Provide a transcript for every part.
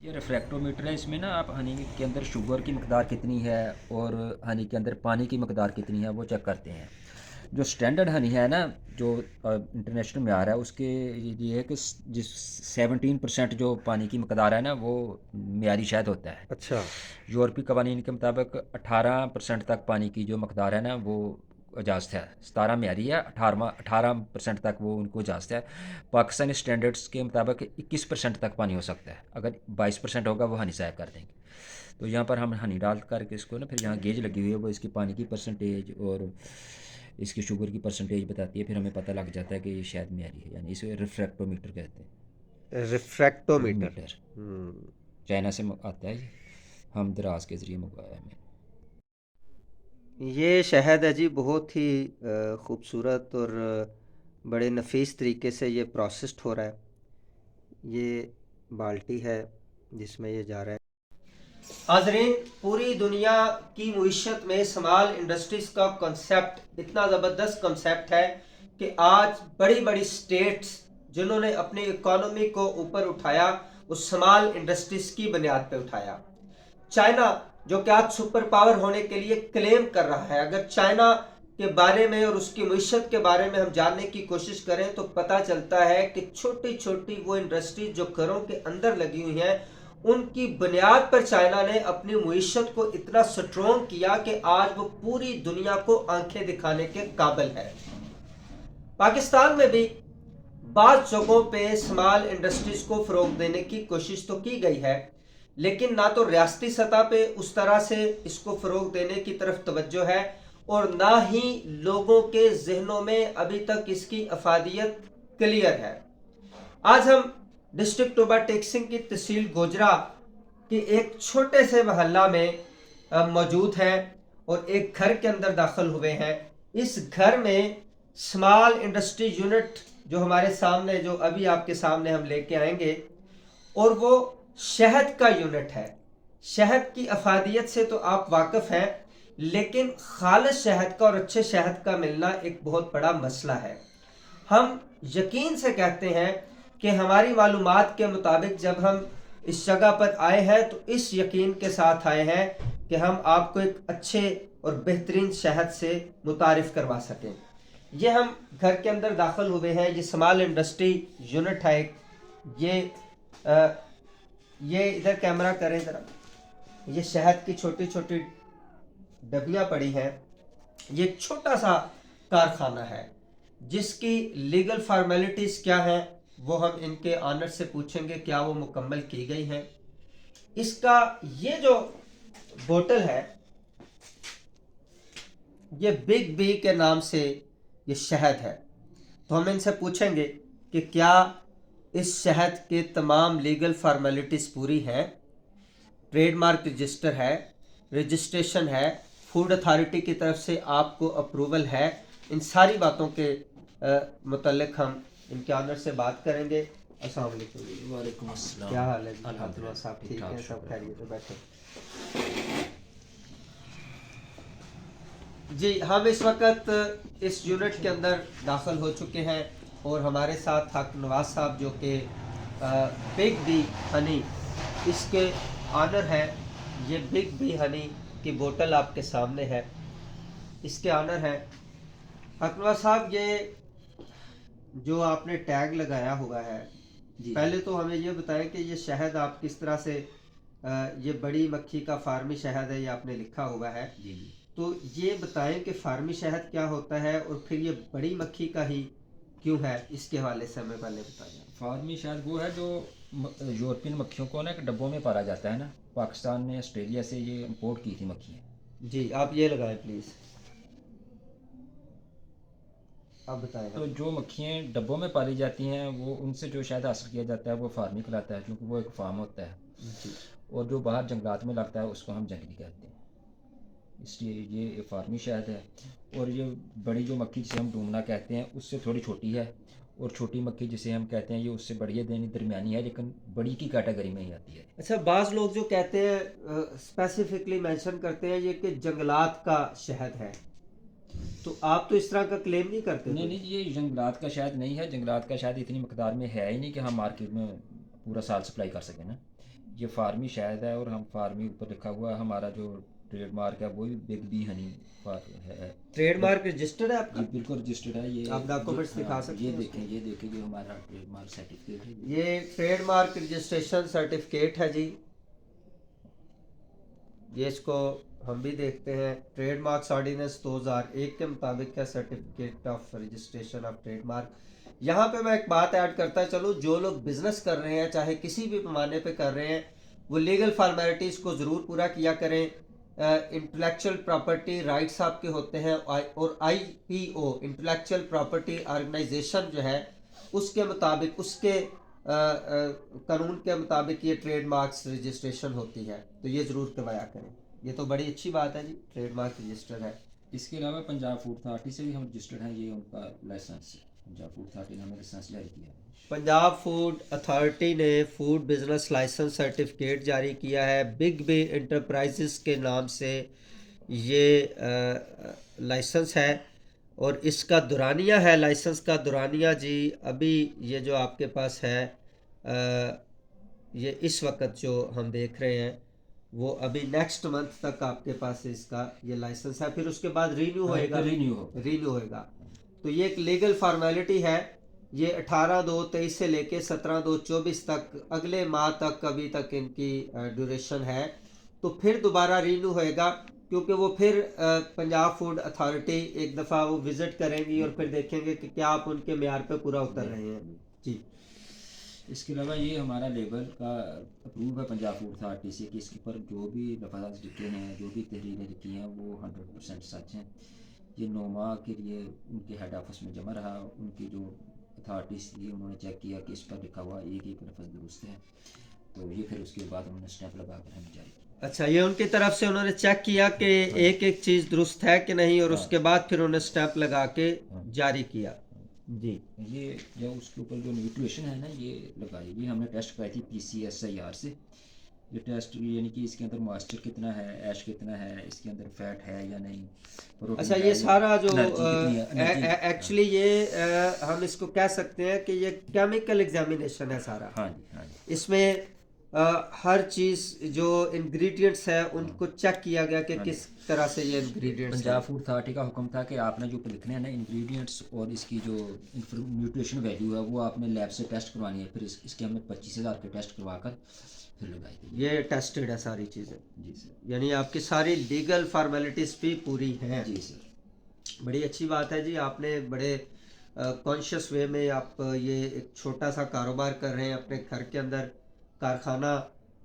ये रिफ्रैक्टोमीटर है, इसमें ना आप हनी के अंदर शुगर की मकदार कितनी है और हनी के अंदर पानी की मकदार कितनी है वो चेक करते हैं। जो स्टैंडर्ड हनी है ना, जो इंटरनेशनल म्यार है उसके ये है कि जिस 17% जो पानी की मकदार है ना वो म्यारी शहद होता है। अच्छा। यूरोपी कवानीन के मुताबिक 18% तक पानी की जो मकदार है ना वो इजाज़त है। 17 म्यारी है, 18% तक वो उनको इजाज़त है। पाकिस्तानी स्टैंडर्ड्स के मुताबिक 21% तक पानी हो सकता है। अगर 22% होगा वो हनी ज़ाया कर देंगे। तो यहाँ पर हम हनी डाल करके इसको ना, फिर यहाँ गेज लगी हुई है वो इसकी पानी की परसेंटेज और इसकी शुगर की परसेंटेज बताती है। फिर हमें पता लग जाता है कि ये शायद म्यारी है, यानी इसे रिफ्रैक्टोमीटर कहते हैं। रिफ्रैक्टोमीटर। मीटर हम्म। चाइना से आता है ये, हम दराज के ज़रिए मंगवाया है मैंने। ये शहद है जी, बहुत ही खूबसूरत और बड़े नफीस तरीके से ये प्रोसेस्ड हो रहा है। ये बाल्टी है जिसमें ये जा रहा है। हाजरीन, पूरी दुनिया की मईशत में स्मॉल इंडस्ट्रीज का कॉन्सेप्ट इतना ज़बरदस्त कॉन्सेप्ट है कि आज बड़ी बड़ी स्टेट्स जिन्होंने अपनी इकोनॉमी को ऊपर उठाया, उस स्मॉल इंडस्ट्रीज की बुनियाद पे उठाया। चाइना जो कि आज सुपर पावर होने के लिए क्लेम कर रहा है, अगर चाइना के बारे में और उसकी मईशत के बारे में हम जानने की कोशिश करें तो पता चलता है कि छोटी छोटी वो इंडस्ट्रीज जो घरों के अंदर लगी हुई हैं, उनकी बुनियाद पर चाइना ने अपनी मईशत को इतना स्ट्रोंग किया कि आज वो पूरी दुनिया को आंखें दिखाने के काबिल है। पाकिस्तान में भी बाज़ जगहों पे स्मॉल इंडस्ट्रीज को फ़रोग देने की कोशिश तो की गई है, लेकिन ना तो रियासती सतह पे उस तरह से इसको फ़रोग देने की तरफ तवज्जो है और ना ही लोगों के जहनों में अभी तक इसकी अफादियत क्लियर है। आज हम डिस्ट्रिक्ट टोबा टेक्सिंग की तहसील गोजरा के एक छोटे से मोहल्ला में मौजूद हैं और एक घर के अंदर दाखिल हुए हैं। इस घर में स्मॉल इंडस्ट्री यूनिट जो हमारे सामने, जो अभी आपके सामने हम लेके आएंगे, और वो शहद का यूनिट है। शहद की अफादियत से तो आप वाकिफ हैं, लेकिन खालिश शहद का और अच्छे शहद का मिलना एक बहुत बड़ा मसला है। हम यकीन से कहते हैं कि हमारी मालूमात के मुताबिक जब हम इस जगह पर आए हैं तो इस यकीन के साथ आए हैं कि हम आपको एक अच्छे और बेहतरीन शहद से मुतारिफ करवा सकें। ये हम घर के अंदर दाखिल हुए हैं। ये स्मॉल इंडस्ट्री यूनिट है एक। ये आ, ये इधर कैमरा करें ज़रा। ये शहद की छोटी छोटी डबियाँ पड़ी हैं। ये एक छोटा सा कारखाना है जिसकी लीगल फार्मेलिटीज़ क्या हैं वो हम इनके ऑनर से पूछेंगे, क्या वो मुकम्मल की गई हैं। इसका ये जो बोतल है, ये बिग बी के नाम से ये शहद है। तो हम इनसे पूछेंगे कि क्या इस शहद के तमाम लीगल फार्मेलिटीज़ पूरी हैं, ट्रेडमार्क रजिस्टर है, रजिस्ट्रेशन है, फूड अथॉरिटी की तरफ से आपको अप्रूवल है। इन सारी बातों के मुतल्लिक हम इनके ऑनर से बात करेंगे। अस्सलाम वालेकुम। वालेकुम अस्सलाम। क्या हाल है जी? अब्दुल्ला अल्हम्दुलिल्लाह साहब ठीक ठीक ठाक, हैं? सब शुक्र है। खैरियत से बैठे? जी, हम इस वक्त इस यूनिट के अंदर दाखिल हो चुके हैं और हमारे साथ हाकिम नवाज साहब जो कि बिग बी हनी इसके ऑनर हैं। ये बिग बी हनी की बोतल आपके सामने है, इसके ऑनर हैं हाकिम नवाज साहब। ये जो आपने टैग लगाया हुआ है, जी जी। पहले तो हमें ये बताएं कि ये शहद आप किस तरह से ये बड़ी मक्खी का फार्मी शहद है, ये आपने लिखा हुआ है। जी जी। तो ये बताएं कि फार्मी शहद क्या होता है और फिर ये बड़ी मक्खी का ही क्यों है, इसके हवाले से हमें पहले बताइए। फार्मी शायद वो है जो यूरोपियन मक्खियों को ना एक डब्बों में पाला जाता है ना। पाकिस्तान ने ऑस्ट्रेलिया से ये इंपोर्ट की थी मक्खियाँ। जी, आप ये लगाएं प्लीज़, आप बताएं तो हमें। जो मक्खियाँ डब्बों में पाली जाती हैं वो उनसे जो शायद हासिल किया जाता है वो फार्मी कहलाता है, क्योंकि वो एक फार्म होता है। जी। और जो बाहर जंगलात में लगता है उसको हम जंगली कहते हैं। इसलिए ये एक फार्मी शहद है। और ये बड़ी जो मक्खी जिसे हम डूमना कहते हैं उससे थोड़ी छोटी है। और छोटी मक्खी जिसे हम कहते हैं ये उससे बड़ी देनी दरमियानी है, लेकिन बड़ी की कैटेगरी में ही आती है। अच्छा, बाज़ लोग जो कहते हैं, स्पेसिफिकली मेंशन करते हैं ये कि जंगलात का शहद है, तो आप तो इस तरह का क्लेम नहीं करते नहीं कोई? नहीं, ये जंगलात का शायद नहीं है। जंगलात का शायद इतनी मकदार में है ही नहीं कि हम मार्केट में पूरा साल सप्लाई कर सकें ना। ये फार्मी शहद है और हम फार्मी ऊपर लिखा हुआ है। हमारा जो ट्रेडमार्क है वो भी बिग बी हनी है। ट्रेडमार्क रजिस्टर्ड है जी आपका? बिल्कुल रजिस्टर्ड है ये। आप डॉक्यूमेंट्स हाँ, दिखा सकते ये हैं देखें, उसके? ये देखें, ये हमारा ट्रेडमार्क सर्टिफिकेट है ये ट्रेडमार्क रजिस्ट्रेशन सर्टिफिकेट है जी। ये इसको हम भी देखते हैं। ट्रेडमार्क्स ऑर्डिनेंस 2001 के मुताबिक है certificate of registration of trademark. यहाँ पे मैं एक बात ऐड करता चलूँ, जो लोग बिजनेस कर रहे हैं चाहे किसी भी पैमाने पे कर रहे हैं, वो लीगल फॉर्मेलिटीज़ को ज़रूर पूरा किया करें। इंटेलेक्चुअल प्रॉपर्टी राइट्स आपके होते हैं, और IPO इंटेलेक्चुअल प्रॉपर्टी ऑर्गेनाइजेशन जो है उसके मुताबिक, उसके कानून के मुताबिक ये ट्रेडमार्क्स रजिस्ट्रेशन होती है, तो ये ज़रूर करवाया करें। ये तो बड़ी अच्छी बात है जी, ट्रेडमार्क रजिस्टर है। इसके अलावा पंजाब फूड अथॉरिटी से भी हम रजिस्टर्ड हैं, ये उनका लाइसेंस है। पंजाब फूड अथॉरिटी ने हमें लाइसेंस जारी किया है। पंजाब फूड अथॉरिटी ने फूड बिजनेस लाइसेंस सर्टिफिकेट जारी किया है। बिग बी इंटरप्राइजेस के नाम से ये लाइसेंस है, और इसका दुरानिया है, लाइसेंस का दुरानिया जी। अभी ये जो आपके पास है, ये इस वक्त जो हम देख रहे हैं, वो अभी नेक्स्ट मंथ तक आपके पास इसका ये लाइसेंस है, फिर उसके बाद रीन्यू होएगा। रीन्यू होएगा। तो ये एक लीगल फॉर्मेलिटी है। ये 18/2/23 से लेके 17/2/24 तक, अगले माह तक अभी तक इनकी ड्यूरेशन है। तो फिर दोबारा रीन्यू होएगा, क्योंकि वो फिर पंजाब फूड अथॉरिटी एक दफ़ा वो विज़िट करेंगी और फिर देखेंगे कि क्या आप उनके मेयार पे पूरा उतर रहे हैं जी। इसके अलावा ये हमारा लेबर का अप्रूव है पंजाब फूड अथॉरिटी से कि इसके ऊपर जो भी लफाजात लिखे हैं, जो भी तहरीरें लिखी हैं, वो 100% सच हैं। ये 9 माह के लिए उनके हेड ऑफिस में जमा रहा। उनकी जो अथॉरिटीज़ थी उन्होंने चेक किया कि इस पर लिखा हुआ एक एक लफ्ज़ दुरुस्त है, तो ये फिर उसके बाद उन्होंने स्टैंप लगा कर हमें जारी किया। अच्छा, ये उनकी तरफ से उन्होंने चेक किया कि एक एक चीज़ दुरुस्त है कि नहीं, और उसके बाद फिर उन्होंने स्टैंप लगा के जारी किया जी। ये जो उसके ऊपर जो न्यूट्रिशन है ना, ये लगाई, ये हमने टेस्ट कराई थी PCSIR से। ये टेस्ट यानी कि इसके अंदर मॉइस्चर कितना है, ऐश कितना है, इसके अंदर फैट है या नहीं, प्रोटीन अच्छा, है ये सारा जो एक्चुअली ये हम इसको कह सकते हैं कि ये केमिकल एग्जामिनेशन है सारा। हाँ जी, हाँ जी। इसमें हर चीज़ जो इंग्रेडिएंट्स है उनको चेक किया गया कि किस तरह से ये इंग्रेडिएंट्स। पंजाब फूड अथॉरिटी का हुक्म था कि आपने जो लिखने हैं ना इंग्रेडिएंट्स और इसकी जो न्यूट्रिशन वैल्यू है वो आपने लैब से टेस्ट करवानी है। फिर इसके हमने 25,000 के टेस्ट करवाकर फिर लगाई थी। ये टेस्टेड है सारी चीज़ें जी सर। यानी आपकी सारी लीगल फॉर्मेलिटीज़ भी पूरी हैं जी सर। बड़ी अच्छी बात है जी। आपने बड़े कॉन्शियस वे में आप ये एक छोटा सा कारोबार कर रहे हैं अपने घर के अंदर, कारखाना।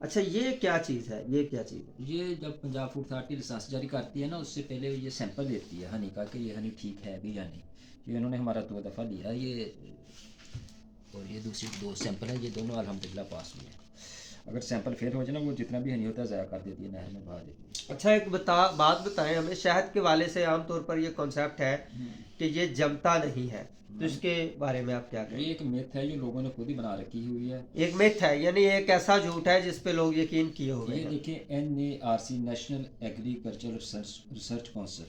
अच्छा, ये क्या चीज़ है, ये क्या चीज़ है? ये जब पंजाब फूड अथॉरिटी लाइसेंस जारी करती है ना, उससे पहले ये सैंपल लेती है हनी का कि ये हनी ठीक है भी या नहीं। ये इन्होंने हमारा 2 दफ़ा लिया ये, और ये दूसरी 2 सैंपल है, ये दोनों अल्हम्दुलिल्लाह पास हुए हैं। अगर सैंपल फेल हो जाए ना, वो जितना भी हनी होता है ज़ाया कर देती है, नहर में बहा देती है। अच्छा, एक बात बताएं हमें। शहद के वाले से आमतौर पर ये कॉन्सेप्ट है कि ये जमता नहीं है, तो इसके बारे में आप क्या कहें? ये एक मिथ है, ये लोगों ने खुद ही बना रखी हुई है। एक मिथ है, यानी एक ऐसा झूठ है जिस पे लोग यकीन किए हुए ये हैं। देखिए NARC national agriculture research council,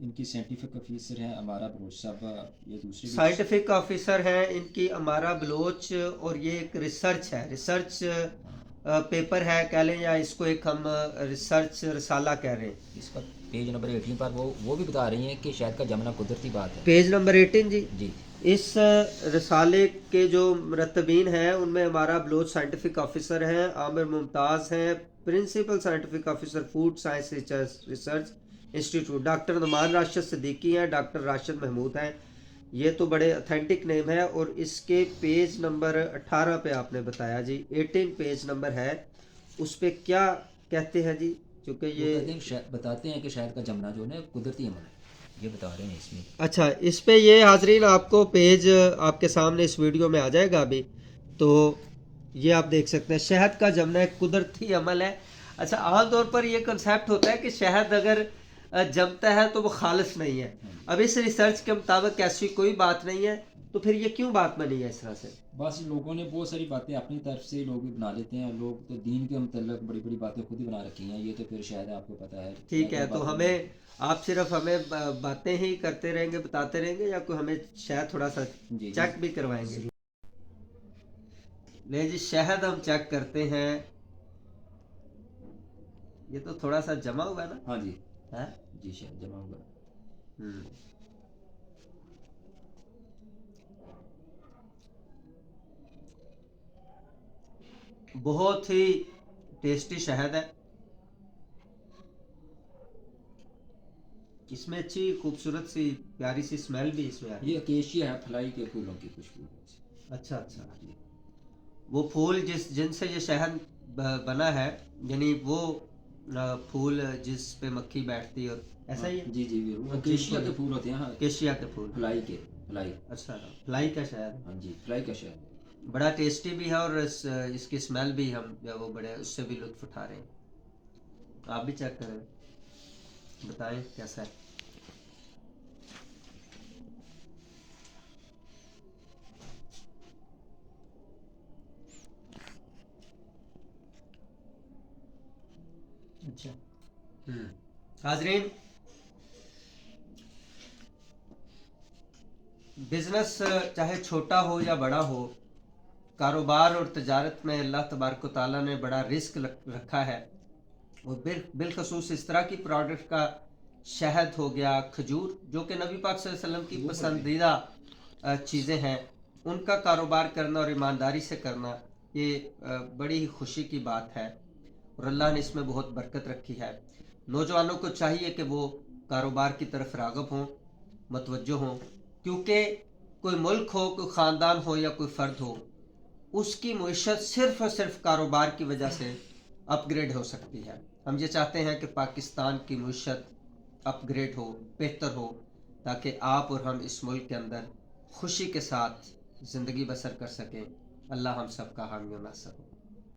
इनकी साइंटिफिक ऑफिसर हैं अमारा बलोच साहब। ये दूसरी साइंटिफिक ऑफिसर हैं इनकी अमारा बलोच, और ये एक रिसर्च है, रिसर्च पेपर है कह लें, या इसको एक हम रिसर्च रिसाला कह रहे हैं। इस पर पेज नंबर 18 पर वो भी बता रही हैं कि शहद का जमना कुदरती बात है। पेज नंबर 18 जी। जी। इस रिसाले के जो मरतबीन हैं उनमें हमारा बलोच साइंटिफिक ऑफिसर हैं, आमिर मुमताज़ हैं principal scientific officer food science research institute, doctor Numan Rashid Siddiqui हैं, डॉक्टर राशिद महमूद हैं। ये तो बड़े ऑथेंटिक नेम है। और इसके पेज नंबर 18 पे आपने बताया जी, 18 पेज नंबर है, उस पे क्या कहते हैं जी? क्योंकि ये बताते हैं कि शहद का जमना जो है कुदरती अमल है, ये बता रहे हैं इसमें। अच्छा, इस पे ये हाजरीन आपको पेज आपके सामने इस वीडियो में आ जाएगा अभी, तो ये आप देख सकते हैं, शहद का जमना एक कुदरती अमल है। अच्छा, आमतौर पर ये कंसेप्ट होता है कि शहद अगर जमता है तो वो खालिस नहीं है। अब इस रिसर्च के मुताबिक ऐसी कोई बात नहीं है, तो फिर ये क्यों बात बनी है इस तरह से? बस लोगों ने बहुत सारी बातें अपनी तरफ से लोग भी बना लेते हैं। लोग तो दीन के मतलब बड़ी बड़ी बातें खुद ही बना रखी हैं। ये तो फिर शायद आपको पता है। ठीक है, तो हमें आप सिर्फ हमें बातें ही करते रहेंगे, बताते रहेंगे, या कोई हमें शायद थोड़ा सा चेक भी करवाएंगे? ले जी, शहद हम चेक करते हैं। ये तो थोड़ा सा जमा हुआ है ना? हाँ जी, है। जी शहद जमा हुआ। हम्म। बहुत ही टेस्टी शहद है। इसमें अच्छी खूबसूरत सी प्यारी सी स्मेल भी इसमें आ रही ये अकेशिया है, फलाई के फूलों की खुशबू है। है। अच्छा अच्छा। जी। वो फूल जिनसे ये शहद बना है, यानी वो फूल जिस पे मक्खी बैठती है, और ऐसा ही है। जी जी, वो अकेशिया के फूल होते हैं। हाँ, केशिया के फूल। फलाई। अच्छा, फ्लाई का शहद। हाँ जी, फ्लाई का शहद। बड़ा टेस्टी भी है, और इसकी स्मेल भी हम जो वो बड़े उससे भी लुत्फ उठा रहे हैं। आप भी चेक करें, बताएं कैसा है। अच्छा। हाजरीन, बिजनेस चाहे छोटा हो या बड़ा हो, कारोबार और तजारत में अल्लाह तबारक व तआला ने बड़ा रिस्क रखा है। और बिलखसूस इस तरह की प्रोडक्ट का, शहद हो गया, खजूर, जो कि नबी पाक सल्लल्लाहु अलैहि वसल्लम की पसंदीदा चीज़ें हैं, उनका कारोबार करना और ईमानदारी से करना, ये बड़ी ही खुशी की बात है। और अल्लाह ने इसमें बहुत बरकत रखी है। नौजवानों को चाहिए कि वो कारोबार की तरफ राग़िब हों, मतवज्जो हों, क्योंकि कोई मुल्क हो, कोई ख़ानदान हो या कोई फ़र्द हो, उसकी मईशत सिर्फ़ और सिर्फ कारोबार की वजह से अपग्रेड हो सकती है। हम ये चाहते हैं कि पाकिस्तान की मईशत अपग्रेड हो, बेहतर हो, ताकि आप और हम इस मुल्क के अंदर खुशी के साथ ज़िंदगी बसर कर सकें। अल्लाह हम सब का हामी और नासर हो।